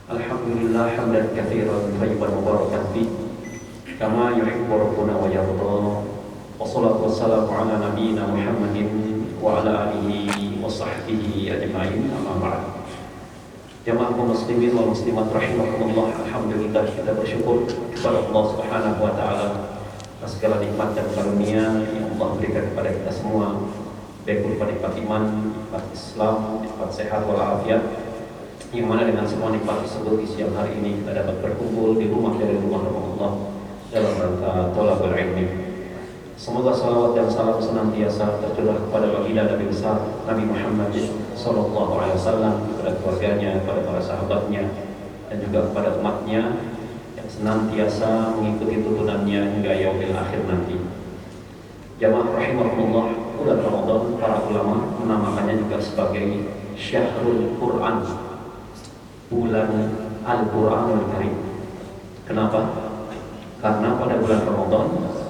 Alhamdulillah hamdan katsiran thayyiban mubarakan fi kama yuhibbu rabbuna wa yarda. Wassalatu wassalamu ala nabiyyina Muhammadin wa ala alihi wa sahbihi ajma'in, amma ba'd. Jamaah kaum muslimin wal muslimat rahimakumullah, alhamdulillah kita bersyukur kepada Allah Subhanahu wa taala atas segala nikmat dan karunia yang Allah berikan kepada kita semua, baik berupa nikmat iman, nikmat Islam, nikmat sehat walafiat, yang mana dengan semua nikmat tersebut di siang hari ini kita dapat berkumpul di rumah dari rumah Allah dalam rangka thalabul ilmi. Semoga salawat dan salam senantiasa tercurah kepada baginda Nabi besar Nabi Muhammad sallallahu alaihi wasallam, kepada keluarganya, kepada para sahabatnya, dan juga kepada umatnya yang senantiasa mengikuti tuntunannya hingga yaumil akhir nanti. Jamaah rahimakumullah, bulan Ramadan para ulama menamakannya juga sebagai Syahrul Quran, bulan Al-Quranul Karim. Kenapa? Karena pada bulan Ramadan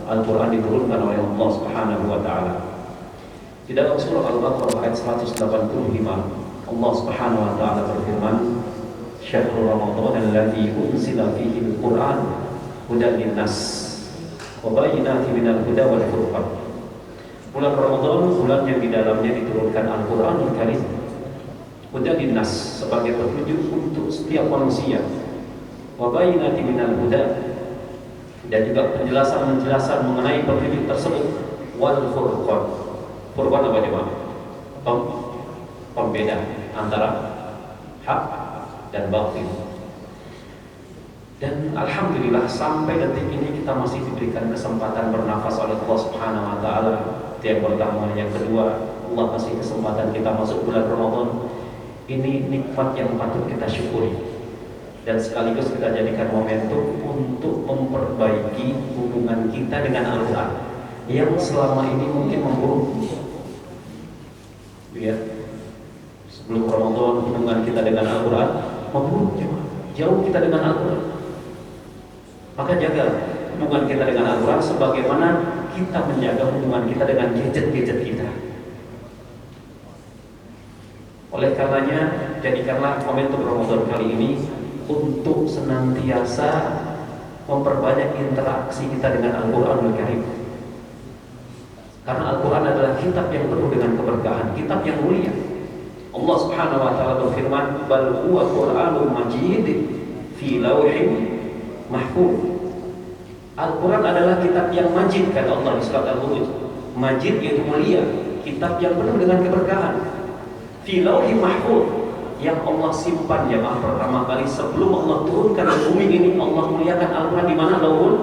Al-Quran diturunkan oleh Allah Subhanahu wa taala. Di dalam surah Al-Baqarah ayat 185, Allah Subhanahu wa taala berfirman, "Syahrul Ramadan alladzi unzila fihi al-Quran hudan lin-nas wa bayyinatin minal huda wal furqan." Bulan Ramadan, bulan yang di dalamnya diturunkan Al-Quranul Karim, hudan lin-nas, sebagai petunjuk untuk setiap manusia, wa bayyinatin minal huda, dan juga penjelasan mengenai petunjuk tersebut, wal furqan. Furqan apa jemaah? Pembeda antara hak dan batil. Dan alhamdulillah sampai detik ini kita masih diberikan kesempatan bernafas oleh Allah Subhanahu wa taala. Itu yang pertama. Yang kedua, Allah kasih kesempatan kita masuk bulan Ramadan. Ini nikmat yang patut kita syukuri, dan sekaligus kita jadikan momentum untuk memperbaiki hubungan kita dengan Al-Quran yang selama ini mungkin memburuk. Ya, sebelum Ramadan hubungan kita dengan Al-Quran memburuk, jauh kita dengan Al-Quran. Maka jaga hubungan kita dengan Al-Quran sebagaimana kita menjaga hubungan kita dengan gadget-gadget kita. Oleh karenanya, jadikanlah momentum Ramadan kali ini untuk senantiasa memperbanyak interaksi kita dengan Al-Quranul Karim. Karena Al-Quran adalah kitab yang penuh dengan keberkahan, kitab yang mulia. Allah Subhanahu wa taala berfirman, "Bal huwa Qur'anun Majid fi lauhin mahfuz." Al-Quran adalah kitab yang majid, kata Allah di surat Al-Buruj. Majid yaitu mulia, kitab yang penuh dengan keberkahan. Fi lauhin mahfuz, yang Allah simpan jemaah pertama kali sebelum Allah turunkan ke bumi ini. Allah muliakan Al-Quran di mana? Lauhul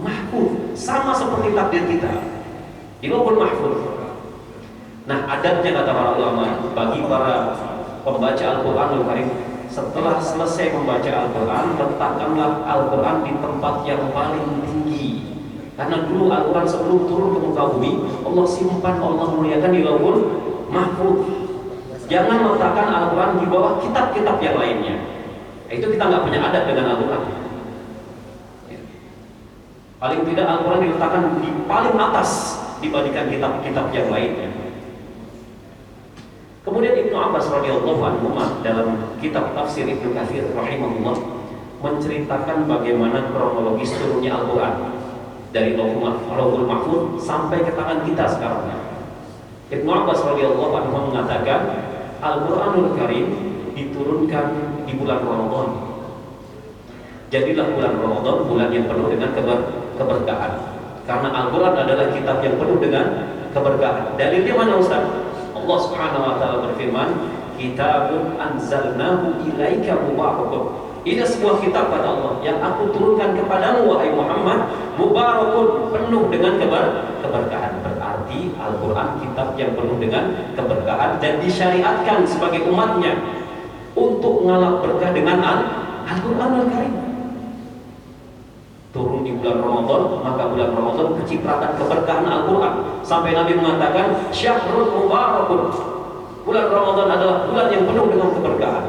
Mahfuz, sama seperti takdir kita di Lauhul Mahfuz. Nah, adabnya kata para ulama bagi para pembaca Al-Quranul Karim, setelah selesai membaca Al-Quran, letakkanlah Al-Quran di tempat yang paling tinggi. Karena dulu Al-Quran sebelum turun ke muka bumi, Allah simpan, Allah muliakan di Lauhul Mahfuz. Jangan letakkan Al-Quran di bawah kitab-kitab yang lainnya. Itu kita nggak punya adab dengan Al-Quran. Paling tidak Al-Quran diletakkan di paling atas dibandingkan kitab-kitab yang lainnya. Kemudian Ibnu Abbas radhiyallahu anhu dalam kitab tafsir Ibnu Katsir rahimahullah menceritakan bagaimana kronologis turunnya Al-Quran dari Lauhul Mahfuz sampai ke tangan kita sekarang. Ibnu Abbas radhiyallahu anhu mengatakan, Al-Quranul Karim diturunkan di bulan Ramadan. Jadilah bulan Ramadan bulan yang penuh dengan keberkahan. Karena Al-Quran adalah kitab yang penuh dengan keberkahan. Dalilnya mana Ustaz? Allah Subhanahu wa taala berfirman, "Kitabun anzalnahu ilaika mubarakun." Ini sebuah kitab kata Allah yang aku turunkan kepadamu wahai Muhammad, mubarakun, penuh dengan keberkahan. Berarti Al-Quran kitab yang penuh dengan keberkahan dan disyariatkan sebagai umatnya untuk ngalap berkah dengan Al-Quranul Karim. Turun di bulan Ramadan, maka bulan Ramadan kecipratan keberkahan Al-Quran. Sampai Nabi mengatakan, "Syahrul mubarakun." Bulan Ramadan adalah bulan yang penuh dengan keberkahan.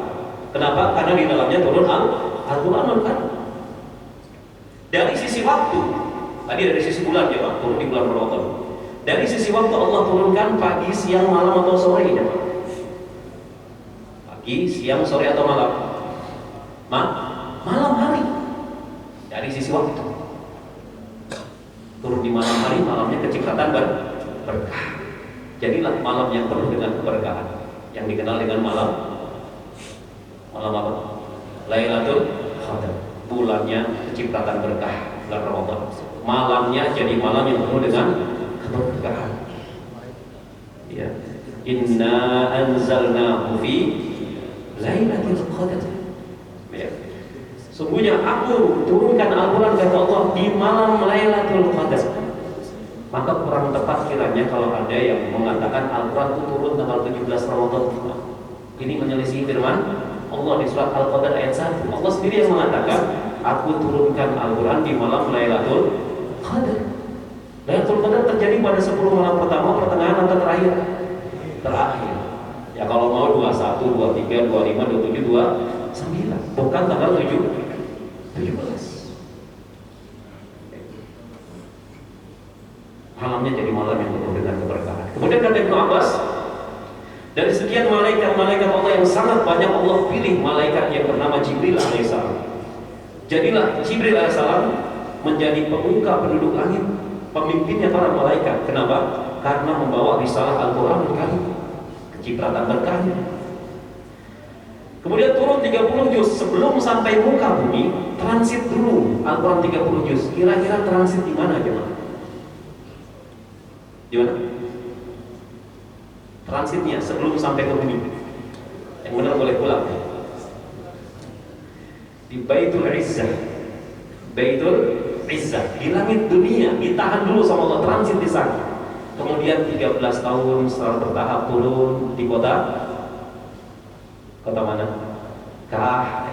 Kenapa? Karena di dalamnya turun Al-Quranul Karim. Dari sisi waktu, tadi dari sisi bulan ya Pak, turun di bulan Ramadan. Dari sisi waktu Allah turunkan pagi, siang, malam atau sore ya Pak? Pagi, siang, sore atau malam? malam hari. Dari sisi waktu turun di malam hari, malamnya kecipratan berkah. Jadilah malam yang penuh dengan keberkahan yang dikenal dengan malam apa? Lailatul Qadar. Bulannya kecipratan berkah, bulan Ramadan. Malamnya jadi malam yang penuh dengan keberkahan. Ya. Inna anzalnahu fi Lailatul Qadar. Ya. Sungguhnya aku turunkan Al-Quran kata Allah di malam Lailatul Qadar. Maka kurang tepat kiranya kalau ada yang mengatakan Al-Quran itu turun tanggal 17 Ramadan. Ini menyelisih firman Allah di surat Al-Qadar ayat 1. Allah sendiri yang mengatakan, aku turunkan Al-Quran di malam Lailatul Qadar. Lailatul Qadar terjadi pada 10 malam pertama, pertengahan atau terakhir? Terakhir. Ya kalau mau 21, 23, 25, 27, 29. Bukan tanggal 17. Malamnya jadi malam yang penuh dengan keberkahan. Kemudian kata Ibnu Abbas, dari sekian malaikat-malaikat Allah yang sangat banyak, Allah pilih malaikat yang bernama Jibril alaihissalam. Jadilah Jibril alaihissalam menjadi pemuka penduduk langit, pemimpinnya para malaikat. Kenapa? Karena membawa risalah Al-Quran Al-Karim, kecipratan berkahnya. Kemudian turun 30 juz. Sebelum sampai muka bumi, transit dulu Al-Quran 30 juz. Kira-kira transit di mana jemaah? Di mana? Transitnya sebelum sampai ke bumi. Yang benar boleh pulang. Di Baitul Izzah. Baitul Izzah di langit dunia, ditahan dulu sama Allah, transit di sana. Kemudian 13 tahun setelah bertahap turun di kota mana? Kah.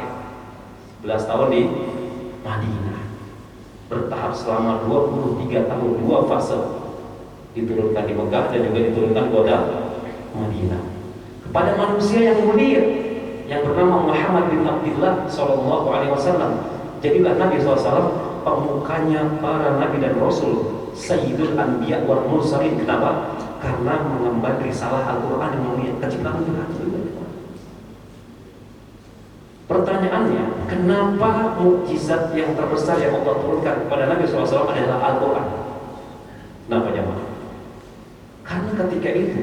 11 tahun di Madinah. Bertahap selama 23 tahun, 2 fase. Diturunkan di Mekah dan juga diturunkan kota Madinah kepada manusia yang mulia yang bernama Muhammad bin Abdullah sallallahu alaihi wasallam. Jadilah Nabi SAW pemukanya para nabi dan rasul, Sayyidul Anbiya wal Mursalin. Kenapa? Karena mengemban risalah Al-Quran yang mulia, kecipratan Tuhan. Pertanyaannya, kenapa mukjizat yang terbesar yang Allah turunkan kepada Nabi SAW adalah Al-Quran? Kenapa jemaah? Karena ketika itu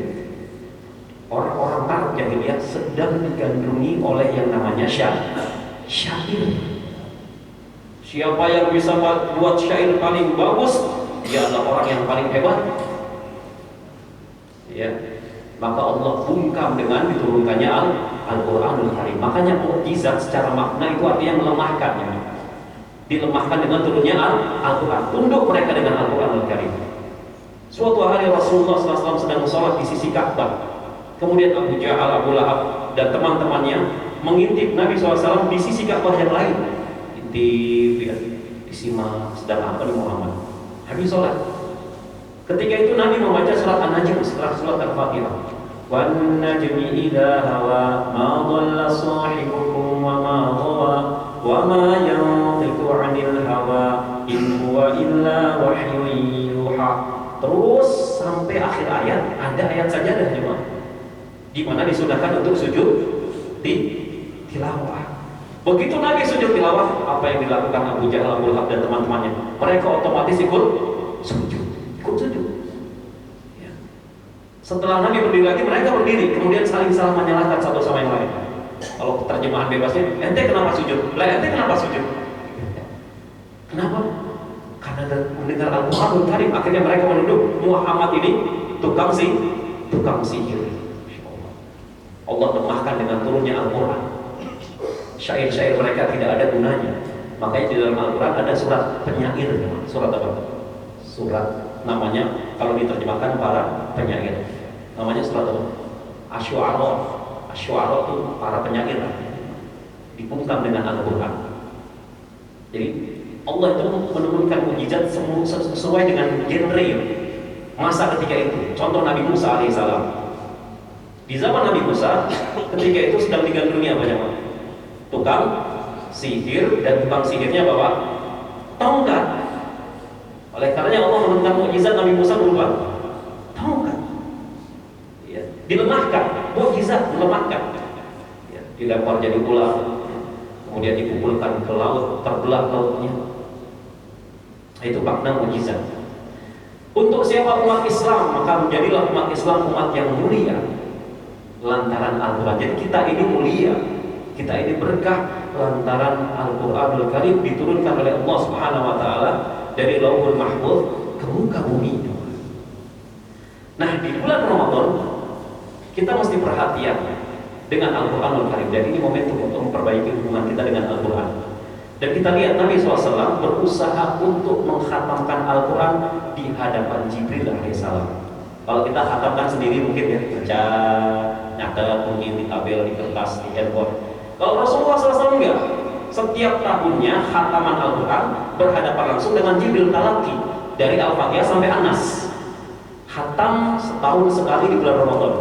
orang-orang Arab Jahiliyah sedang digandrungi oleh yang namanya syair. Siapa yang bisa buat syair paling bagus, dia adalah orang yang paling hebat. Ya, maka Allah bungkam dengan diturunkannya Al-Quranul Karim. Makanya mukjizat secara makna itu artinya melemahkan. Dilemahkan dengan turunnya Al-Quran. Tunduk mereka dengan Al-Quranul Karim. Suatu hari Rasulullah SAW sedang sholat di sisi Ka'bah. Kemudian Abu Jahal, Abu Lahab dan teman-temannya mengintip Nabi SAW di sisi Ka'bah yang lain. Intip, ya, disimak sedang apa di Muhammad. Habis sholat. Ketika itu Nabi membaca surat An-Najm setelah surat Al-Fatihah. Wan najmi idza hawa ma dhalla sahibukum wa ma ghawa wa ma yantiqu 'anil hawa in huwa illa wahyun yuha. Terus sampai akhir ayat ada ayat sajadah cuma di mana disunahkan untuk sujud di tilawah. Begitu Nabi sujud tilawah, apa yang dilakukan Abu Jahal, Abu Lahab dan teman-temannya? Mereka otomatis ikut sujud. Ya. Setelah Nabi berdiri lagi, mereka berdiri, kemudian saling menyalahkan satu sama yang lain. Kalau terjemahan bebasnya, ente kenapa sujud? Ente kenapa sujud? Kenapa? Karena mendengar Al-Quran Karim, akhirnya mereka menuduh Muhammad ini tukang sihir. Allah lemahkan dengan turunnya Al-Quran. Syair-syair mereka tidak ada gunanya. Makanya di dalam Al-Quran ada surat penyair. Surat apa? Surat namanya kalau diterjemahkan para penyair. Namanya surat apa? Asy-Syu'ara. Asy-Syu'ara itu para penyair. Dibungkam dengan Al-Quran. Jadi Allah itu menurunkan mukjizat sesuai dengan genre masa ketika itu. Contoh Nabi Musa alaihissalam. Di zaman Nabi Musa, ketika itu sedang digandrungi apa namanya? Tukang sihir, dan tukang sihirnya bawa tongkat. Oleh karenanya Allah menurunkan mukjizat Nabi Musa berupa tongkat. Ya, dilemahkan, mukjizat dilemahkan. Ya, dilempar jadi ular. kemudian dipukulkan ke laut, terbelah lautnya. Itu makna mukjizat. Untuk siapa umat Islam, maka menjadilah umat Islam umat yang mulia lantaran Al-Quran. Jadi kita ini mulia, kita ini berkah lantaran Al-Quranul Karim diturunkan oleh Allah Subhanahu wa Ta'ala dari Lauhul Mahfuz ke muka bumi. Nah, di bulan Ramadan kita mesti perhatian dengan Al-Quranul Karim, dan ini momentum untuk memperbaiki hubungan kita dengan Al-Quran. Dan kita lihat Nabi SAW berusaha untuk mengkhatamkan Al-Quran di hadapan Jibril alaihissalam. Kalau kita khatamkan sendiri mungkin ya, baca, nyatet, mungkin di tabel, di kertas, di handphone. Kalau Rasulullah SAW enggak, setiap tahunnya khataman Al-Quran berhadapan langsung dengan Jibril talaqi dari Al-Fatihah sampai An-Nas. Khatam setahun sekali di bulan Ramadan.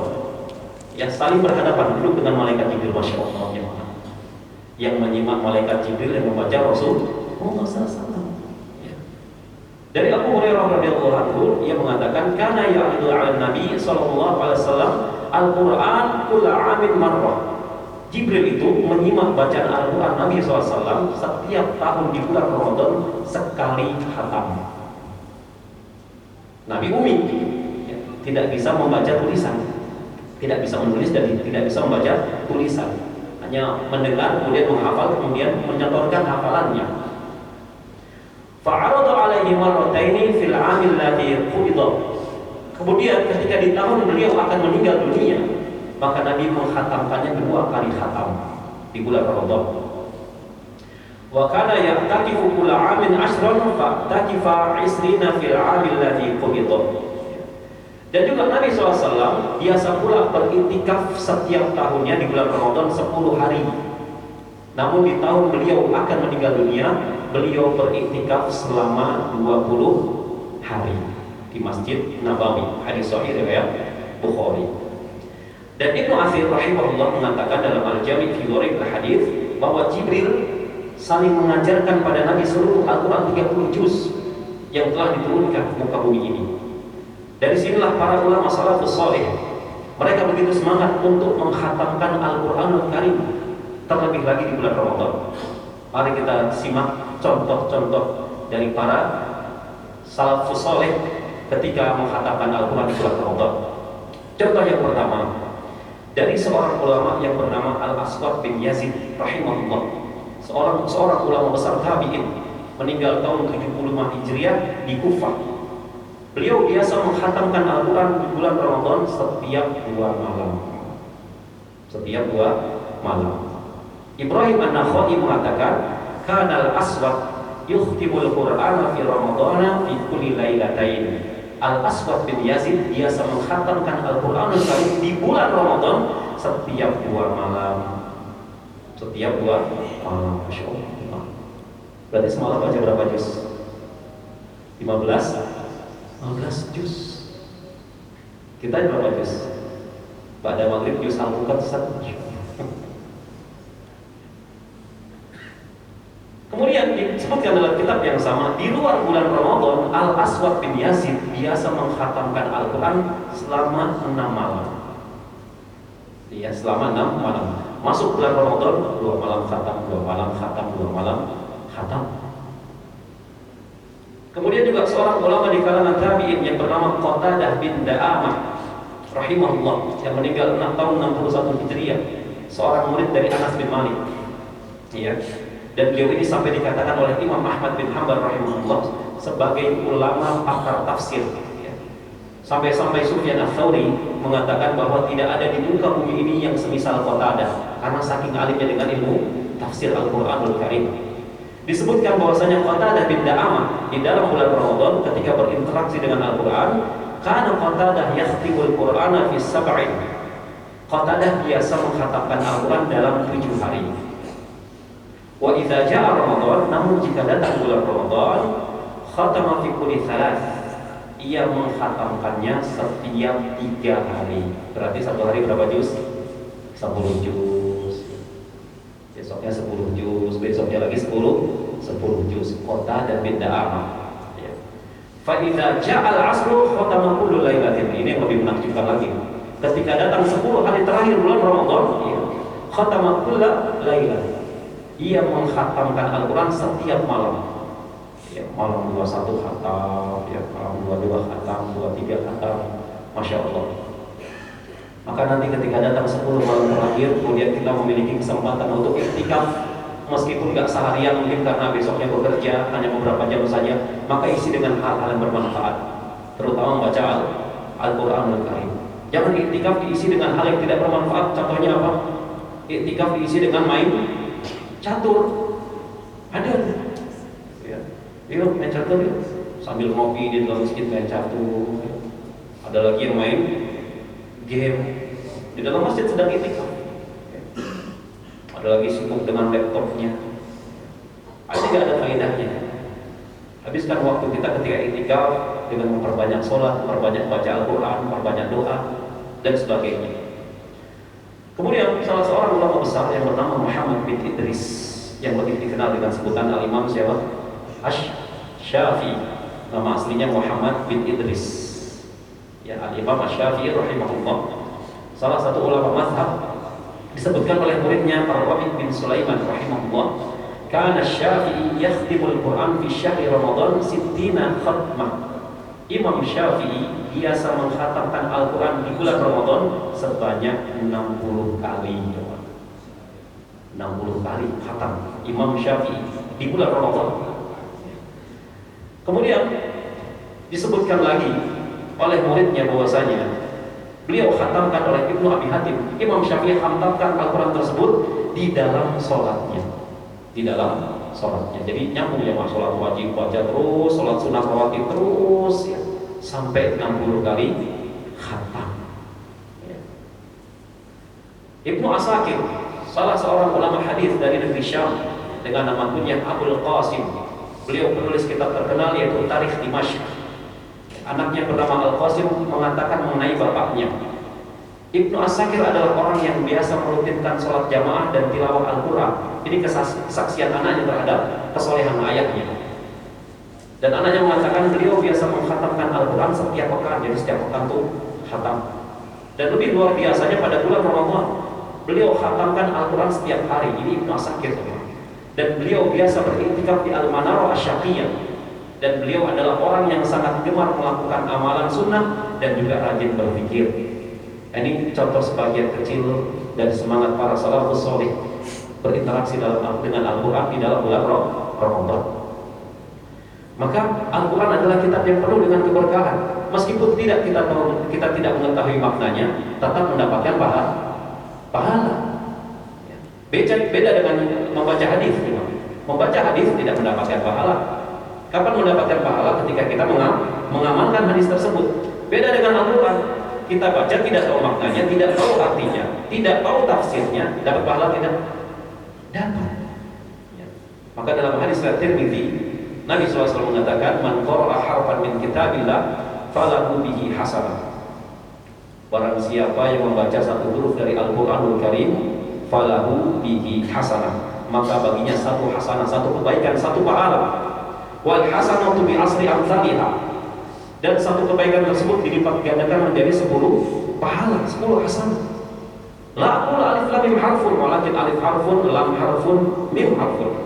Ya, saling berhadapan duduk dengan malaikat Jibril, masya Allah, yang menyimak malaikat Jibril yang membaca Rasulullah SAW. Ya. Dari Abu Hurairah radhiyallahu anhu, ia mengatakan, karena ya'ridu 'ala Nabi sallallahu alaihi wasallam Al-Quran kulla 'amin marrah. Jibril itu menyimak bacaan Al-Quran Nabi SAW setiap tahun di bulan Ramadan sekali khatam. Nabi Umi ya, tidak bisa membaca tulisan, tidak bisa menulis dan tidak bisa membaca tulisan, hanya mendengar kemudian menghafal kemudian menyetorkan hafalannya. Fa'arada 'alaihi marrataini fil 'amil ladzi qubida. Kemudian ketika di tahun beliau akan meninggal dunia, maka Nabi menghatamkannya 2 kali khatam di bulan Ramadan. Wa kana ya'takifu kulla 'amin 'ashran fa'takifa 'isrina fil 'amil ladzi qubida. Dan juga Nabi SAW biasa pula beriktikaf setiap tahunnya di bulan Ramadan 10 hari. Namun di tahun beliau akan meninggal dunia, beliau beriktikaf selama 20 hari di Masjid Nabawi. Hadis sahih riwayat Bukhari. Dan Ibnu Athir rahimahullah mengatakan dalam Al-Jami' fi Gharib al-Hadits bahwa Jibril saling mengajarkan pada Nabi seluruh Al-Quran 30 juz yang telah diturunkan ke muka bumi ini. Dari sinilah para ulama salafus saleh, mereka begitu semangat untuk mengkhatamkan Al-Quranul Karim, terlebih lagi di bulan Ramadan. Mari kita simak contoh-contoh dari para salafus saleh ketika mengkhatamkan Al-Quran di bulan Ramadan. Contoh yang pertama dari seorang ulama yang bernama Al-Aswad bin Yazid rahimahullah, seorang ulama besar tabi'in, meninggal tahun 75 Hijriah di Kufah. Beliau biasa mengkhatamkan Al-Quran di bulan Ramadan setiap 2 malam. Setiap 2 malam. Ibrahim An-Nakhai mengatakan, "Kana Al-Aswad yukhtimul Qur'ana fi Ramadana fi kulli lailatain." Al-Aswad bin Yazid biasa mengkhatamkan Al-Quranul Karim di bulan Ramadan setiap 2 malam. Setiap 2 malam. Masya Allah. Berarti semalam baca berapa juz? 15 juz. Kita berapa juz? Pada maghrib juz Al-Quran 1. Kemudian disebutkan dalam kitab yang sama, di luar bulan Ramadan, Al-Aswad bin Yazid biasa mengkhatamkan Al-Quran selama 6 malam. Iya, selama 6 malam. Masuk bulan Ramadan, 2 malam khatam, 2 malam khatam, 2 malam khatam. Kemudian juga seorang ulama di kalangan tabi'in yang bernama Qatadah bin Da'amah rahimahullah, yang meninggal tahun 61 Hijriah, seorang murid dari Anas bin Malik. Ya. Dan beliau ini sampai dikatakan oleh Imam Ahmad bin Hanbal rahimahullah sebagai ulama pakar tafsir. Ya. Sampai-sampai Sufyan Ats-Tsauri mengatakan bahwa tidak ada di muka bumi ini yang semisal Qatadah, karena saking alimnya dengan ilmu tafsir Al-Quranul Karim. Disebutkan bahwasanya Qatadah bin Da'amah di dalam bulan Ramadan ketika berinteraksi dengan Al-Quran, karena Qatadah yakhtimul Qur'ana fi sab'in. Qatadah biasa mengkhatamkan Al-Quran dalam 7 hari. Wa idza ja'a Ramadan, namun jika datang bulan Ramadan, khatama fi kulli thalath. Ia mengkhatamkannya setiap 3 hari. Berarti satu hari berapa juz? 10 juz. Besoknya 10 juz, besoknya lagi 10 juz. Qatadah bin Da'amah. Ya. Fa idza ja'al 'asru khatama kullu lailatin. Ini yang lebih menakjubkan lagi. Ketika datang 10 hari terakhir bulan Ramadan, ya, khatama kullu lailah. ia menghatamkan Al-Quran setiap malam. Ya, malam 21 khatam, ya, malam 22 khatam, 23 khatam, Masya Allah. Maka nanti ketika datang 10 malam terakhir, kemudian kita memiliki kesempatan untuk iktikaf, meskipun nggak seharian mungkin karena besoknya bekerja hanya beberapa jam saja, maka isi dengan hal-hal yang bermanfaat, terutama membaca Al-Quranul Karim. Jangan iktikaf diisi dengan hal yang tidak bermanfaat. Contohnya apa? Iktikaf diisi dengan main catur. Ada. Ya. Yuk main catur yuk. Sambil ngopi di dalam masjid main catur. Ada lagi yang main game di dalam masjid sedang iktikaf. Ada lagi sibuk dengan laptopnya. Tidak ada faedahnya. Habiskan waktu kita ketika iktikaf dengan memperbanyak sholat, memperbanyak baca Al-Quran, memperbanyak doa dan sebagainya. Kemudian salah seorang ulama besar yang bernama Muhammad bin Idris, yang lebih dikenal dengan sebutan Al-Imam siapa? Asy-Syafi'i. Nama aslinya Muhammad bin Idris. Ya, Al-Imam Asy-Syafi'i rahimahullah, salah satu ulama mazhab, disebutkan oleh muridnya Rabi' bin Sulaiman rahimahullah, kana Asy-Syafi'i yakhtimul Quran fi syahri Ramadan 60 khatmah. Imam Syafi'i biasa mengkhatamkan Al-Quran di bulan Ramadan sebanyak 60 kali. 60 kali khatam Imam Syafi'i di bulan Ramadan. Kemudian disebutkan lagi oleh muridnya bahwasanya beliau khatamkan oleh Ibnu Abi Hatim, Imam Syafi'i khatamkan Al-Quran tersebut di dalam sholatnya. Di dalam sholatnya. Jadi nyambung ya, sholat wajib baca terus, sholat sunnah rawatib terus ya, sampai 60 kali khatam ya. Ibnu Asakir, salah seorang ulama hadis dari negeri Syam dengan nama kunyah Abul Qasim, beliau penulis kitab terkenal yaitu Tarikh Dimashq. Anaknya bernama Al-Qasim mengatakan mengenai bapaknya, Ibnu Asakir adalah orang yang biasa merutinkan sholat jamaah dan tilawah Al-Quran. Ini kesaksian anaknya terhadap kesolehan ayahnya. Dan anaknya mengatakan beliau biasa mengkhatamkan Al-Quran setiap pekan. Jadi setiap pekan tuh khatam. Dan lebih luar biasanya pada bulan Ramadan, beliau khatamkan Al-Quran setiap hari. Ini Ibnu Asakir. Dan beliau biasa beriktikaf di Al-Manarah Asy-Syaqiyyah. Dan beliau adalah orang yang sangat gemar melakukan amalan sunnah dan juga rajin berpikir. Ini contoh sebagian kecil dari semangat para salafus saleh berinteraksi dengan Al-Quran di dalam bulan Ramadan. Maka Al-Quran adalah kitab yang penuh dengan keberkahan. Meskipun kita tidak mengetahui maknanya, tetap mendapatkan pahala. Beda dengan membaca hadis. Membaca hadis tidak mendapatkan pahala. Kapan mendapatkan pahala? Ketika kita mengamalkan hadis tersebut. Beda dengan Al-Quran. Kita baca tidak tahu maknanya, tidak tahu artinya, tidak tahu tafsirnya, dapat pahala tidak? Dapat. Ya. Maka dalam hadis riwayat Tirmidzi, Nabi SAW mengatakan, "Man qara'a harfan min kitabillah falahu bihi hasanah." Barang siapa yang membaca satu huruf dari Al-Qur'anul Karim, falahu bihi hasanah, maka baginya satu hasanah, satu kebaikan, satu pahala. Wal hasanatu bi asri amsalihha. Dan satu kebaikan tersebut dilipat gandakan menjadi 10 pahala, 10 hasanah. La aqulu alif lam mim harfun, walakin alif harfun, lam harfun, mim harfun.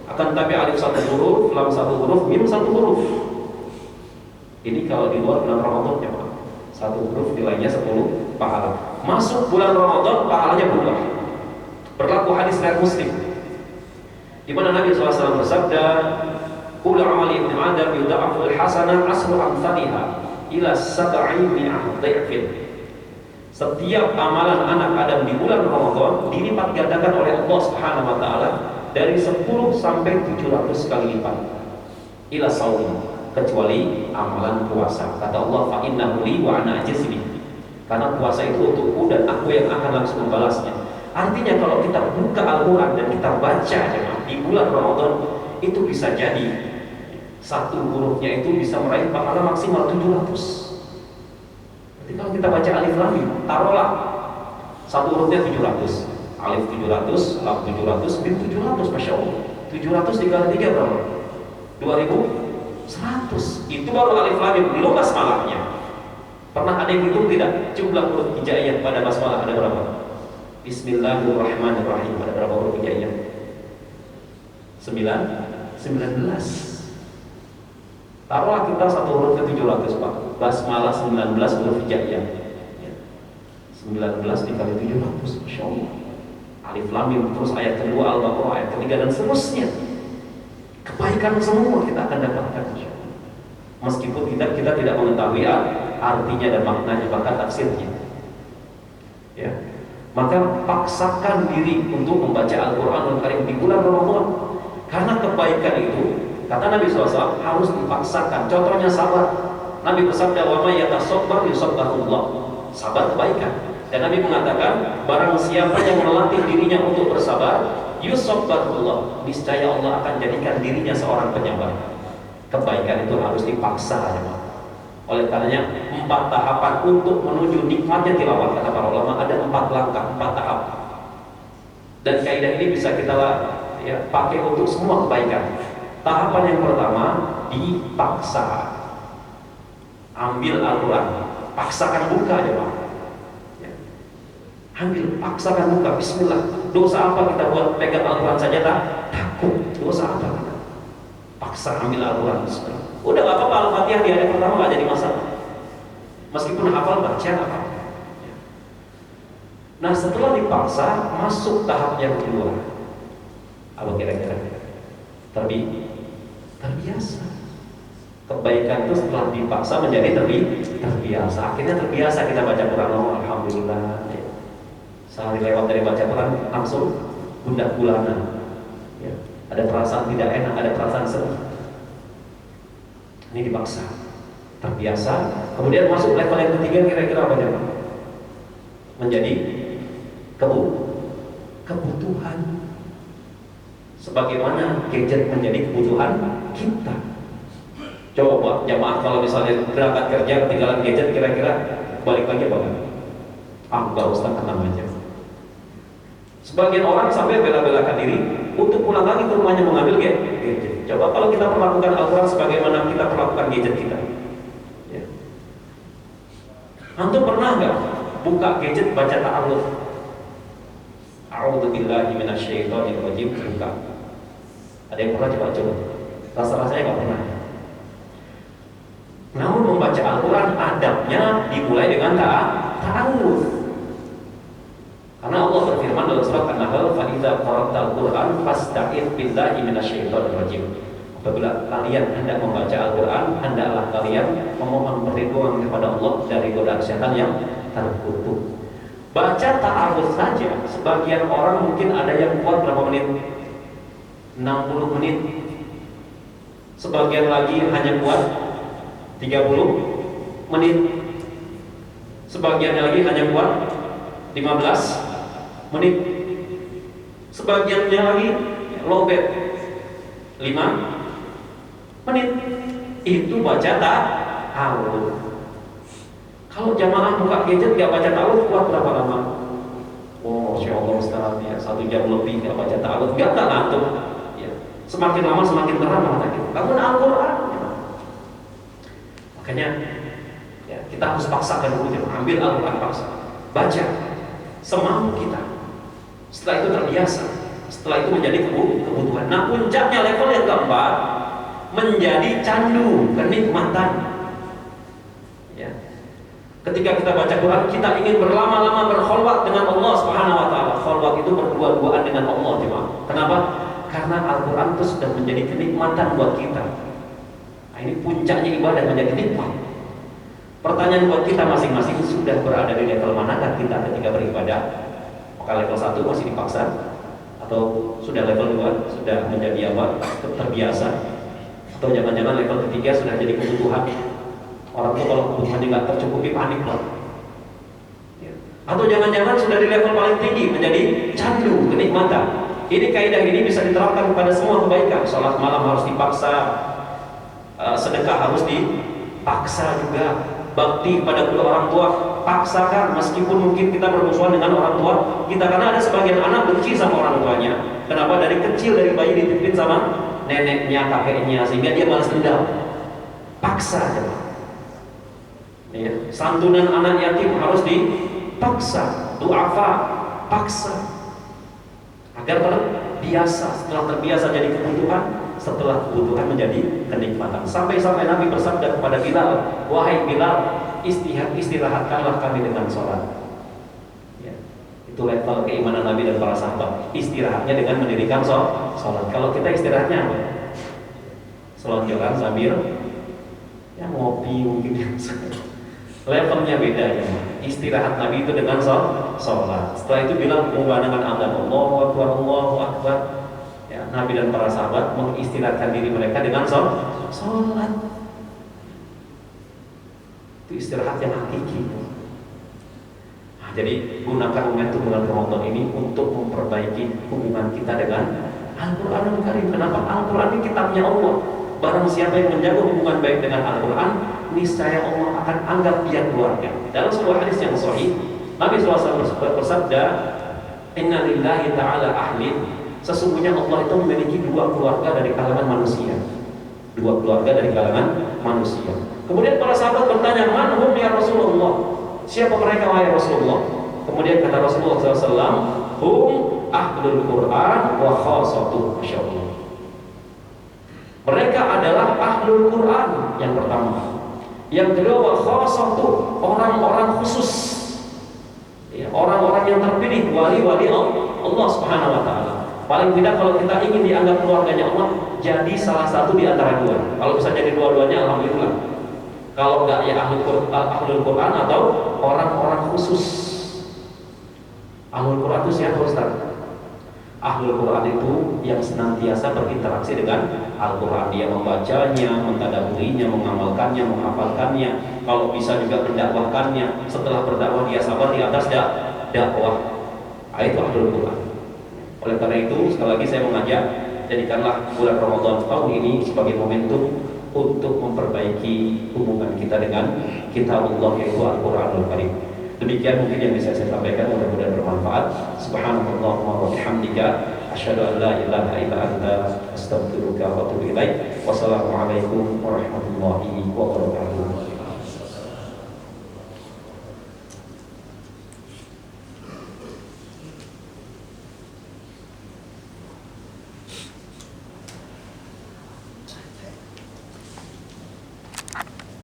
Akan tapi alif satu huruf, lam satu huruf, mim satu huruf. Ini kalau di luar bulan Ramadan ya Pak. Satu huruf nilainya 10 pahala. Masuk bulan Ramadan pahalanya berubah. Berlaku hadis riwayat Muslim, di mana Nabi SAW bersabda, Kullu amali ibn Adam yudha'aful hasanah asru amsalihha ila 700 dha'fin. Setiap amalan anak Adam di bulan Ramadan dilipat gandakan oleh Allah Subhanahu wa taala dari 10 sampai 700 kali lipat. Ila shaum, kecuali amalan puasa. Kata Allah, fa innahu li wa ana ajzi. Karena puasa itu untukku dan aku yang akan langsung membalasnya. Artinya kalau kita buka Al-Quran dan kita baca di bulan Ramadan, itu bisa jadi satu hurufnya itu bisa meraih pahala maksimal 700. Jadi kalau kita baca alif lam mim, taruhlah satu hurufnya 700, alif 700, lam 700, mim 700, masya Allah. 700 dikali 3 berapa? 2100. Itu baru alif lam mim, belum basmalahnya. Pernah ada yang hitung tidak? Jumlah huruf hijaiyah pada basmalah ada berapa? Bismillahirrahmanirrahim, ada berapa huruf hijaiyah? 19. Taruhlah kita satu huruf ke 700 Pak. Basmalah 19 huruf hijaiyah. 19 dikali 700, Masya Allah. Alif Lam Mim, terus ayat kedua Al-Baqarah, ayat ketiga dan seterusnya. Kebaikan semua kita akan dapatkan, Masya Allah. Meskipun kita tidak mengetahui artinya dan maknanya, bahkan tafsirnya. Ya. Maka paksakan diri untuk membaca Al-Quranul Karim di bulan Ramadan. Karena kebaikan itu, kata Nabi SAW, harus dipaksakan. Contohnya sabar. Nabi bersabda, "Wa may yatasabbar yusabbahullah." Sabar kebaikan. Dan Nabi mengatakan, barang siapa yang melatih dirinya untuk bersabar, yusabbahullah, niscaya Allah akan jadikan dirinya seorang penyabar. Kebaikan itu harus dipaksa, ya, oleh karenanya 4 tahapan untuk menuju nikmatnya tilawah, kata para ulama, ada 4 langkah, 4 tahap. Dan kaidah ini bisa kita pakai untuk semua kebaikan. Tahapan yang pertama, dipaksa. Ambil Al-Quran, paksakan buka, ya Pak. Ambil, paksakan buka, bismillah. Dosa apa kita buat pegang Al-Quran saja takut? Dosa apa kita? Paksa ambil Al-Quran, bismillah. Udah gak apa-apa, Al-Fatihah di ayat pertama gak jadi masalah. Meskipun hafal, baca apa. Nah, setelah dipaksa, masuk tahap yang kedua. Apa kira-kira? Terbiasa. Kebaikan itu setelah dipaksa menjadi terbiasa. Akhirnya terbiasa kita baca Quran, alhamdulillah. Sehari lewat dari baca Quran langsung gundah gulana. Ya. Ada perasaan tidak enak, ada perasaan sedih. Ini dipaksa, terbiasa. Kemudian masuk level yang ketiga, kira-kira apa ya? Menjadi kebutuhan. Sebagaimana gadget menjadi kebutuhan kita. Coba jamaah kalau misalnya berangkat kerja ketinggalan gadget, kira-kira balik lagi apa? Enggak usah, tenang aja. Sebagian orang sampai bela-belakan diri untuk pulang lagi ke rumahnya mengambil gadget. Coba kalau kita perlakukan Al-Quran sebagaimana kita perlakukan gadget kita, ya. Antum pernah nggak buka gadget baca ta'awudz? A'udzubillahi minasyaitonirrajim, buka. Ada yang pernah coba? Rasa-rasanya nggak pernah. Namun membaca Al-Quran adabnya dimulai dengan ta'awudz. Karena Allah berfirman dalam surat An-Nahl, "Fa idza qara'tal Qur'an fasta'idz billahi minasyaitonir rajim." Apabila kalian hendak membaca Al-Quran, hendaklah kalian memohon perlindungan kepada Allah dari godaan setan yang terkutuk. Baca ta'awudz saja, sebagian orang mungkin ada yang kuat berapa menit? 60 menit. Sebagian lagi hanya kuat 30 menit. Sebagian lagi hanya kuat 15 menit. Sebagiannya lagi lobet 5 menit. Itu baca ta'awudz. Kalau jamaah buka gadget gak baca ta'awudz, kuat berapa lama? Oh, Masya Allah Ustaz, ya 1 jam lebih gak baca ta'awudz, gak ngantuk. Ya. Semakin lama semakin terang mata kita. Namun Al-Quran, ya. Makanya ya, kita harus paksakan dulu, ambil Al-Quran, paksa, baca semampu kita. Setelah itu terbiasa, setelah itu menjadi kebutuhan. Nah, puncaknya level yang keempat menjadi candu, kenikmatan. Ya. Ketika kita baca Quran, kita ingin berlama-lama berkholwat dengan Allah Subhanahu wa taala. Kholwat itu berdua-duaan dengan Allah, jemaah. Kenapa? Karena Al-Quran itu sudah menjadi kenikmatan buat kita. Nah, ini puncaknya ibadah menjadi nikmat. Pertanyaan buat kita masing-masing, sudah berada di level manakah kita ketika beribadah? Apakah level 1 masih dipaksa? Atau sudah level 2, sudah menjadi apa? Terbiasa? Atau jangan-jangan level 3 sudah jadi kebutuhan? Orang tuh kalau kebutuhannya nggak tercukupi, panik lah. Ya. Atau jangan-jangan sudah di level paling tinggi, menjadi candu, kenikmatan. Ini kaidah ini bisa diterapkan kepada semua kebaikan. Sholat malam harus dipaksa, sedekah harus dipaksa juga, bakti pada kedua orang tua paksakan, meskipun mungkin kita bermusuhan dengan orang tua kita, karena ada sebagian anak benci sama orang tuanya. Kenapa? Dari kecil, dari bayi dititipin sama neneknya, kakeknya, sehingga dia balas dendam. Paksa aja. Ya. Santunan anak yatim harus dipaksa, duafa, paksa agar biasa, setelah terbiasa jadi kebutuhan, setelah kebutuhan menjadi kenikmatan. Sampai-sampai Nabi bersabda kepada Bilal, wahai Bilal, istirahatkanlah kami dengan sholat. Ya, itu level keimanan Nabi dan para sahabat. Istirahatnya dengan mendirikan sholat. Kalau kita istirahatnya apa? Selonjoran sambil ya ngopi mungkin. Levelnya beda ya. Istirahat Nabi itu dengan sholat. Setelah itu bilang mengumandangkan azan, Allahu Akbar, Allahu Akbar. Ya, Nabi dan para sahabat mengistirahatkan diri mereka dengan sholat. Itu istirahat yang hakiki. Nah, jadi gunakan momentum bulan Ramadan ini untuk memperbaiki hubungan kita dengan Al-Quranul Karim. Kenapa? Al-Quran ini kitabnya Allah. Barang siapa yang menjaga hubungan baik dengan Al-Quran, niscaya Allah akan anggap dia keluarga. Dalam sebuah hadis yang sahih, Nabi SAW bersabda, Inna lillahi ta'ala ahlin. Sesungguhnya Allah itu memiliki dua keluarga dari kalangan manusia. Dua keluarga dari kalangan manusia. Kemudian para sahabat bertanya, Man hum ya Rasulullah? Siapa mereka wahai Rasulullah? Kemudian kata Rasulullah SAW, Hum ahlul Quran wa khasatuh. Masya Allah. Mereka adalah ahlul Quran yang pertama. Yang kedua wa khasatuh, orang-orang khusus. Ya, orang-orang yang terpilih, wali-wali Allah Subhanahu wa taala. Paling tidak kalau kita ingin dianggap keluarganya Allah, jadi salah satu di antara dua. Kalau bisa jadi dua-duanya, alhamdulillah. Kalau enggak ya ahlul Quran atau orang-orang khusus. Ahlul Quran itu siapa Ustaz? Ahlul Quran itu yang senantiasa berinteraksi dengan Al-Quran. Dia membacanya, mentadaburinya, mengamalkannya, menghafalkannya. Kalau bisa juga mendakwahkannya. Setelah berdakwah dia sabar di atas dakwah. Itu Ahlul Quran. Oleh karena itu sekali lagi saya mengajak, jadikanlah bulan Ramadan tahun ini sebagai momentum untuk memperbaiki hubungan kita dengan kitabullah yaitu Al-Quranul Karim. Demikian mungkin yang bisa saya sampaikan, mudah-mudahan bermanfaat. Subhanallahumma wa bihamdika asyhadu an la ilaha illa anta astaghfiruka wa atubu ilaik. Wassalamualaikum warahmatullahi wabarakatuh.